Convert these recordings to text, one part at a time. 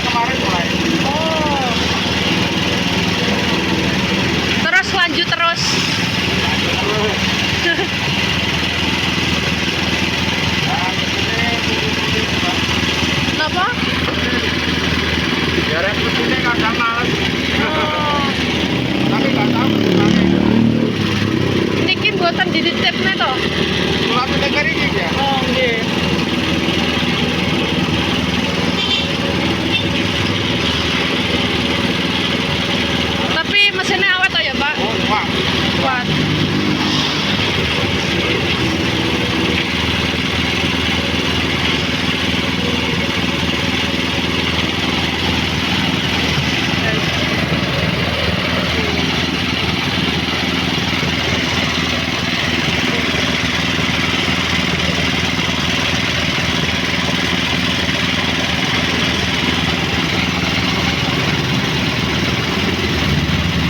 kemarin mulai. Oh. Terus lanjut terus. Kenapa? Ya reputasinya kadang males. Oh. Tapi nggak tahu sebenarnya. Niki buatan dititipnya toh? Mulai mendengar ini ya. Oh, nggih. Tapi mesinnya awet toh ya, Pak? Oh, wah. Kuat.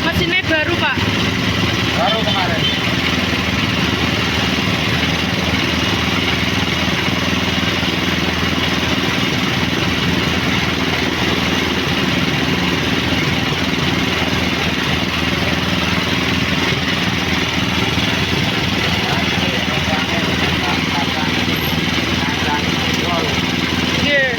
Mesinnya baru, Pak. Baru kemarin. Nggih.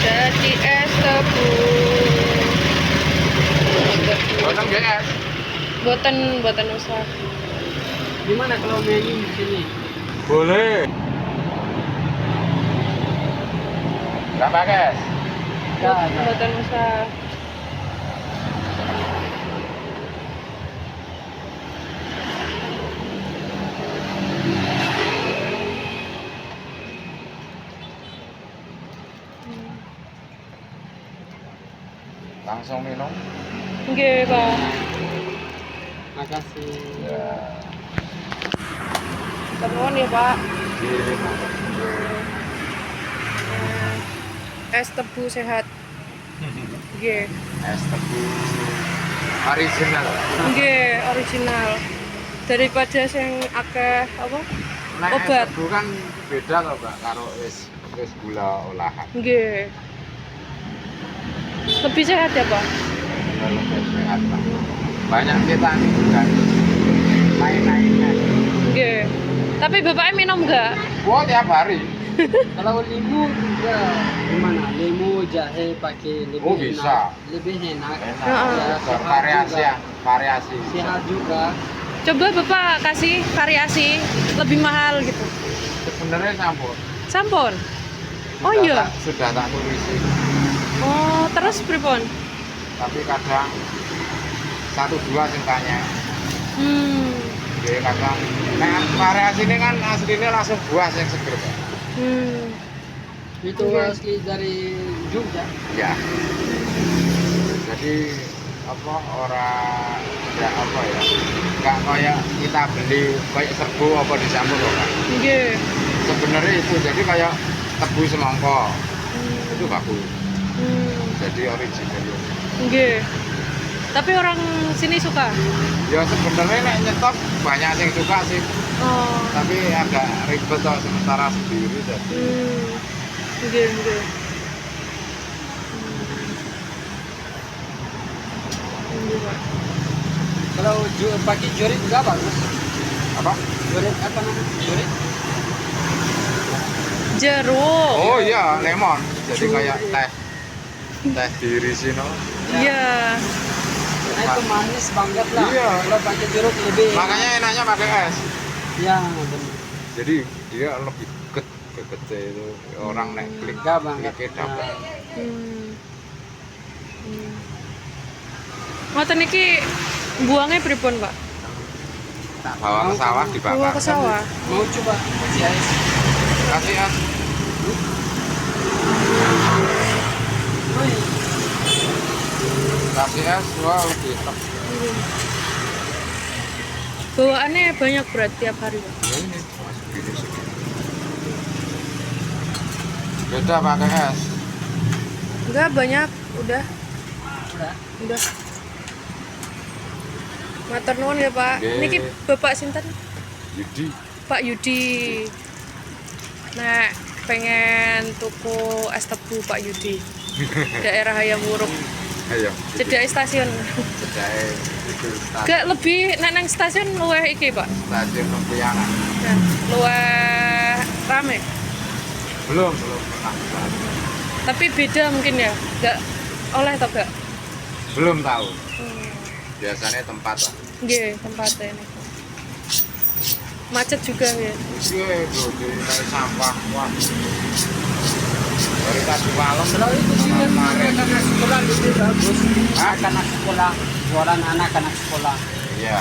Jadi es tebu. Buatan GS. Buatan usaha. Gimana kalau main di sini? Boleh. Nggak pakai es? Buatan usaha. Langsung minum. Nggih, Pak. Makasih. Ya. Ternuwun ya, Pak. Kirim. Es tebu sehat. Nggih. Es tebu original. Nggih, original. Daripada sing akeh apa? Nek Obat. es tebu kan beda loh, Mbak, karo es gula olahan. Nggih. Lebih sehat ya, Pak? Lebih sehat, Pak. Banyak vitamin dan lain-lainnya. Nggih. Tapi bapaknya minum enggak? Wah, tiap hari. Kalau limu ya gimana? Limu jahe pakai lebih Oh, bisa. enak. Lebih enak. Enak. Ya, sehat Variasi juga. ya, variasi. Sehat juga. Coba Bapak kasih variasi lebih mahal gitu. Sebenarnya campur. Sampun. Oh Sudah iya. sudah tak tulisi. Oh, terus pripun? Tapi kadang 1-2 cintanya. Jadi kadang nah, variasi ini kan aslinya langsung buah yang seger, Pak. Itu Oke. asli dari Jogja. Ya. Jadi apa orang ya apa ya nggak kayak kita beli kayak serbu apa dicampur loh, Pak. Nggih. Sebenarnya itu jadi kayak tebu semangka itu bagus, jadi original. Nggih. Tapi orang sini suka. Ya sebenarnya nek nyetok banyak yang suka sih, Oh. tapi agak ribet toh sementara sendiri jadi. Nggih, nggih. Nggih, Pak. Kalau pakai jorit juga bagus. Apa? Jorit apa namanya? Jorit. Jeruk. Oh iya, lemon. Jadi kayak teh diri sini. Iya. Nah, itu manis banget lah. Iya. Kalau pakai jeruk lebih. Makanya enaknya pakai es. Ya benar. Jadi dia lebih kecil itu orang nek klik Enggak banget. kliknya dapat. Ngoten iki buangnya pripun, Pak? Tak bawa ke sawah Bawa dibakar. ke sawah. Mau coba kasih es. Kasih es. Oh, iya. Kasih es, wah lebih enak. Bawaannya banyak berat tiap hari, Pak. Ya ini masuk gini sini. Beda pakai es. Enggak banyak, udah. Udah. Matur nuwun ya, Pak. Nggih. Niki Bapak sinten? Yudi. Pak Yudi. Nah, pengen tuku es tebu Pak Yudi. Daerah Hayam Wuruk. Ayo. Cedek stasiun. Cedake itu Gak lebih nek nang stasiun luwih iki, Pak. stasiun Lempiangan. Nah, luwih rame. Belum pernah. Tapi beda mungkin ya. Gak oleh atau gak? Belum tahu. Biasanya tempat lah. Nggih, tempatnya ini. Macet juga ya. Iya, bro, dari sampah. Wah. Dari tadi malam Kalau itu sih kemarin. anak sekolah lebih bagus. Hah? Anak sekolah, suara anak sekolah. Iya.